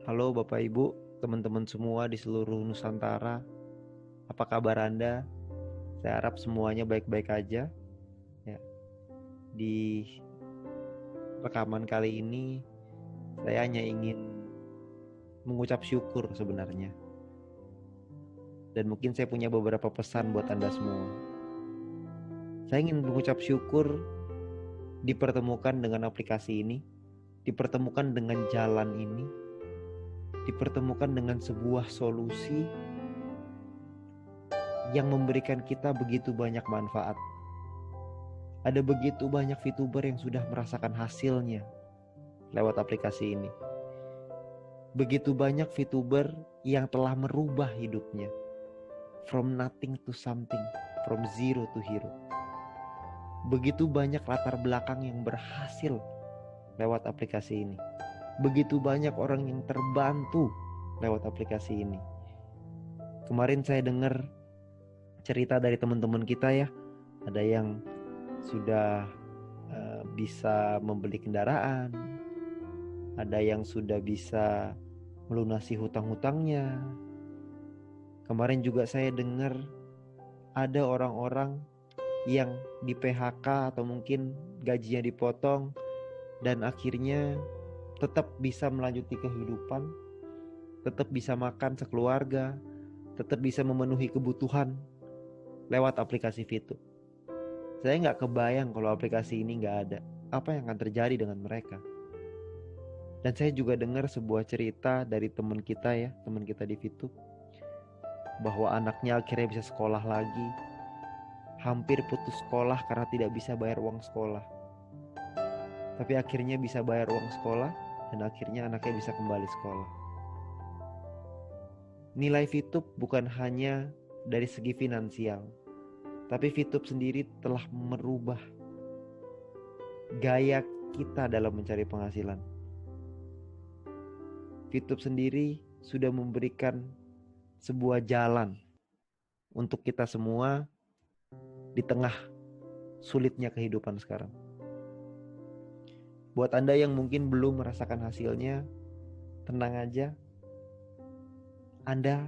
Halo Bapak Ibu, teman-teman semua di seluruh Nusantara. Apa kabar Anda? Saya harap semuanya baik-baik aja. Ya, di rekaman kali ini saya hanya ingin mengucap syukur sebenarnya. Dan mungkin saya punya beberapa pesan buat Anda semua. Saya ingin mengucap syukur dipertemukan dengan aplikasi ini, dipertemukan dengan jalan ini, dipertemukan dengan sebuah solusi yang memberikan kita begitu banyak manfaat. Ada begitu banyak VTuber yang sudah merasakan hasilnya lewat aplikasi ini. Begitu banyak VTuber yang telah merubah hidupnya. From nothing to something, from zero to hero. Begitu banyak latar belakang yang berhasil lewat aplikasi ini. Begitu banyak orang yang terbantu lewat aplikasi ini. Kemarin saya dengar cerita dari teman-teman kita ya. Ada yang sudah bisa membeli kendaraan, ada yang sudah bisa melunasi hutang-hutangnya. Kemarin juga saya dengar ada orang-orang yang di PHK atau mungkin gajinya dipotong dan akhirnya tetap bisa melanjuti kehidupan, tetap bisa makan sekeluarga, tetap bisa memenuhi kebutuhan lewat aplikasi Fitu. Saya nggak kebayang kalau aplikasi ini nggak ada, apa yang akan terjadi dengan mereka. Dan saya juga dengar sebuah cerita dari teman kita ya, teman kita di Fitu, bahwa anaknya akhirnya bisa sekolah lagi, hampir putus sekolah karena tidak bisa bayar uang sekolah. Tapi akhirnya bisa bayar uang sekolah dan akhirnya anaknya bisa kembali sekolah. Nilai Fitup bukan hanya dari segi finansial, tapi Fitup sendiri telah merubah gaya kita dalam mencari penghasilan. Fitup sendiri sudah memberikan sebuah jalan untuk kita semua di tengah sulitnya kehidupan sekarang. Buat Anda yang mungkin belum merasakan hasilnya, tenang aja. Anda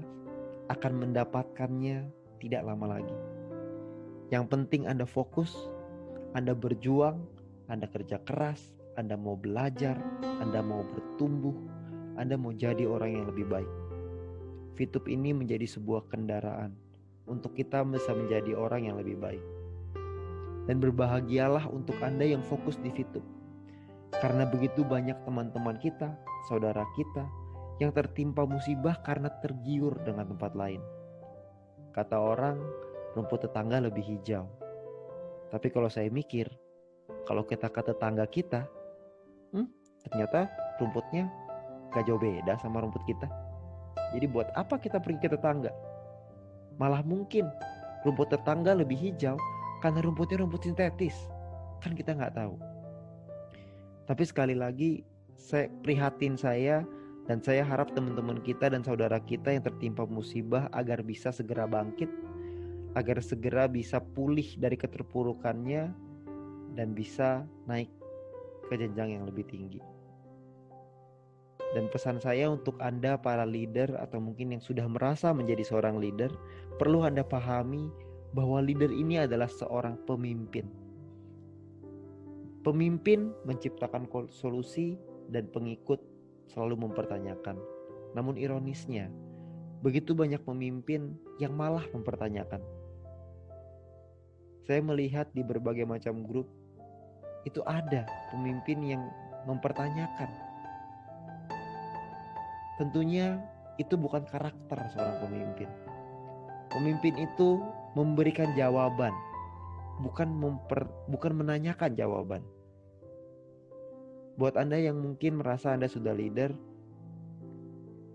akan mendapatkannya tidak lama lagi. Yang penting Anda fokus, Anda berjuang, Anda kerja keras, Anda mau belajar, Anda mau bertumbuh, Anda mau jadi orang yang lebih baik. Fitup ini menjadi sebuah kendaraan untuk kita bisa menjadi orang yang lebih baik. Dan berbahagialah untuk Anda yang fokus di Fitup. Karena begitu banyak teman-teman kita, saudara kita, yang tertimpa musibah karena tergiur dengan tempat lain. Kata orang, rumput tetangga lebih hijau. Tapi kalau saya mikir, kalau kita ke tetangga kita, ternyata rumputnya gak jauh beda sama rumput kita. Jadi buat apa kita pergi ke tetangga? Malah mungkin rumput tetangga lebih hijau karena rumputnya rumput sintetis. Kan kita gak tahu. Tapi sekali lagi, saya prihatin saya dan saya harap teman-teman kita dan saudara kita yang tertimpa musibah agar bisa segera bangkit, agar segera bisa pulih dari keterpurukannya dan bisa naik ke jenjang yang lebih tinggi. Dan pesan saya untuk Anda para leader atau mungkin yang sudah merasa menjadi seorang leader, perlu Anda pahami bahwa leader ini adalah seorang pemimpin. Pemimpin menciptakan solusi dan pengikut selalu mempertanyakan. Namun ironisnya, begitu banyak pemimpin yang malah mempertanyakan. Saya melihat di berbagai macam grup, itu ada pemimpin yang mempertanyakan. Tentunya itu bukan karakter seorang pemimpin. Pemimpin itu memberikan jawaban, bukan menanyakan jawaban. Buat Anda yang mungkin merasa Anda sudah leader,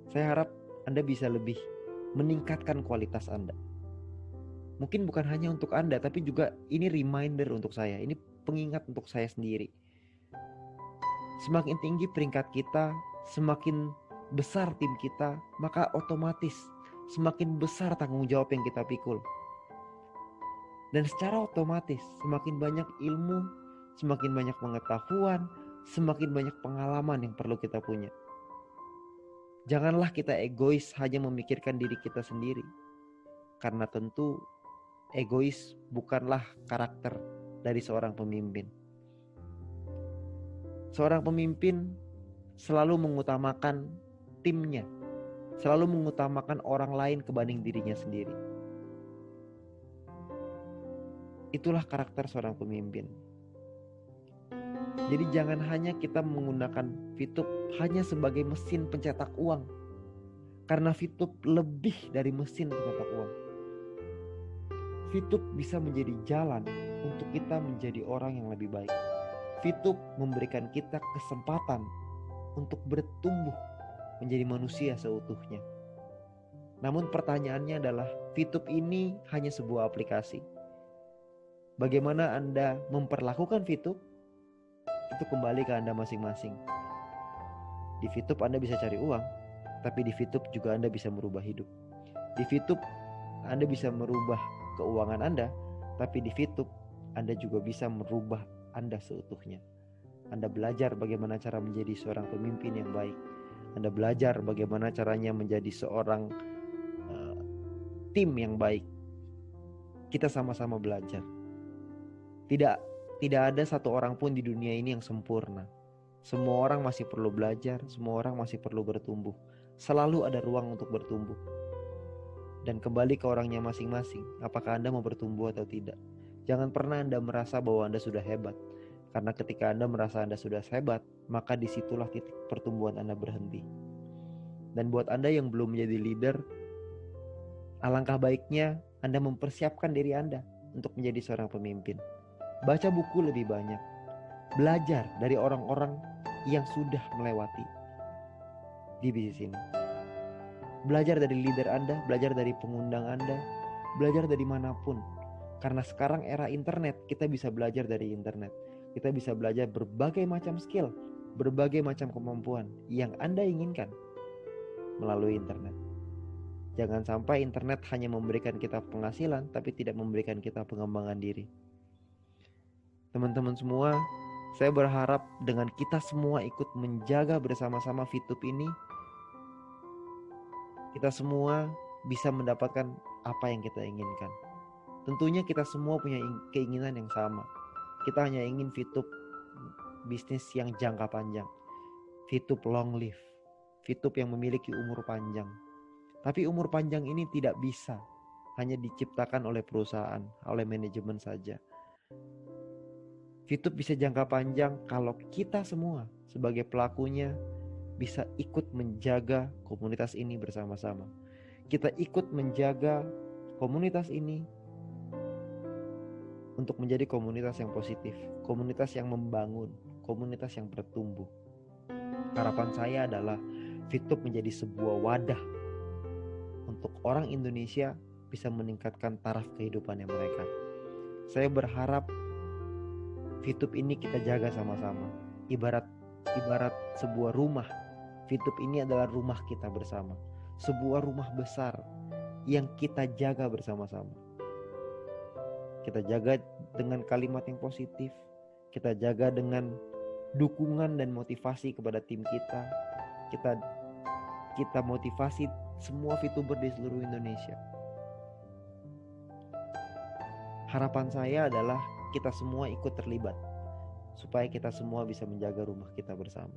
saya harap Anda bisa lebih meningkatkan kualitas Anda. Mungkin bukan hanya untuk Anda, tapi juga ini reminder untuk saya, ini pengingat untuk saya sendiri. Semakin tinggi peringkat kita, semakin besar tim kita, maka otomatis semakin besar tanggung jawab yang kita pikul. Dan secara otomatis semakin banyak ilmu, semakin banyak pengetahuan, semakin banyak pengalaman yang perlu kita punya. Janganlah kita egois hanya memikirkan diri kita sendiri. Karena tentu egois bukanlah karakter dari seorang pemimpin. Seorang pemimpin selalu mengutamakan timnya, selalu mengutamakan orang lain kebanding dirinya sendiri. Itulah karakter seorang pemimpin. Jadi jangan hanya kita menggunakan VTube hanya sebagai mesin pencetak uang. Karena VTube lebih dari mesin pencetak uang. VTube bisa menjadi jalan untuk kita menjadi orang yang lebih baik. VTube memberikan kita kesempatan untuk bertumbuh menjadi manusia seutuhnya. Namun pertanyaannya adalah, VTube ini hanya sebuah aplikasi. Bagaimana Anda memperlakukan VTube? Itu kembali ke Anda masing-masing. Di VTube Anda bisa cari uang, tapi di VTube juga Anda bisa merubah hidup. Di VTube Anda bisa merubah keuangan Anda, tapi di VTube Anda juga bisa merubah Anda seutuhnya. Anda belajar bagaimana cara menjadi seorang pemimpin yang baik. Anda belajar bagaimana caranya menjadi seorang tim yang baik. Kita sama-sama belajar. Tidak ada satu orang pun di dunia ini yang sempurna. Semua orang masih perlu belajar, semua orang masih perlu bertumbuh. Selalu ada ruang untuk bertumbuh. Dan kembali ke orangnya masing-masing, apakah Anda mau bertumbuh atau tidak. Jangan pernah Anda merasa bahwa Anda sudah hebat. Karena ketika Anda merasa Anda sudah hebat, maka disitulah titik pertumbuhan Anda berhenti. Dan buat Anda yang belum menjadi leader, alangkah baiknya Anda mempersiapkan diri Anda untuk menjadi seorang pemimpin. Baca buku lebih banyak. Belajar dari orang-orang yang sudah melewati di bisnis ini. Belajar dari leader Anda, belajar dari pengundang Anda, belajar dari manapun. Karena sekarang era internet, kita bisa belajar dari internet. Kita bisa belajar berbagai macam skill, berbagai macam kemampuan yang Anda inginkan melalui internet. Jangan sampai internet hanya memberikan kita penghasilan, tapi tidak memberikan kita pengembangan diri. Teman-teman semua, saya berharap dengan kita semua ikut menjaga bersama-sama VTube ini, kita semua bisa mendapatkan apa yang kita inginkan. Tentunya kita semua punya keinginan yang sama. Kita hanya ingin VTube bisnis yang jangka panjang, VTube long live, VTube yang memiliki umur panjang. Tapi umur panjang ini tidak bisa hanya diciptakan oleh perusahaan, oleh manajemen saja. VTube bisa jangka panjang kalau kita semua sebagai pelakunya bisa ikut menjaga komunitas ini bersama-sama. Kita ikut menjaga komunitas ini untuk menjadi komunitas yang positif, komunitas yang membangun, komunitas yang bertumbuh. Harapan saya adalah VTube menjadi sebuah wadah untuk orang Indonesia bisa meningkatkan taraf kehidupannya mereka. Saya berharap VTube ini kita jaga sama-sama. Ibarat sebuah rumah. VTube ini adalah rumah kita bersama. Sebuah rumah besar yang kita jaga bersama-sama. Kita jaga dengan kalimat yang positif. Kita jaga dengan dukungan dan motivasi kepada tim kita. Kita motivasi semua VTuber di seluruh Indonesia. Harapan saya adalah kita semua ikut terlibat supaya kita semua bisa menjaga rumah kita bersama.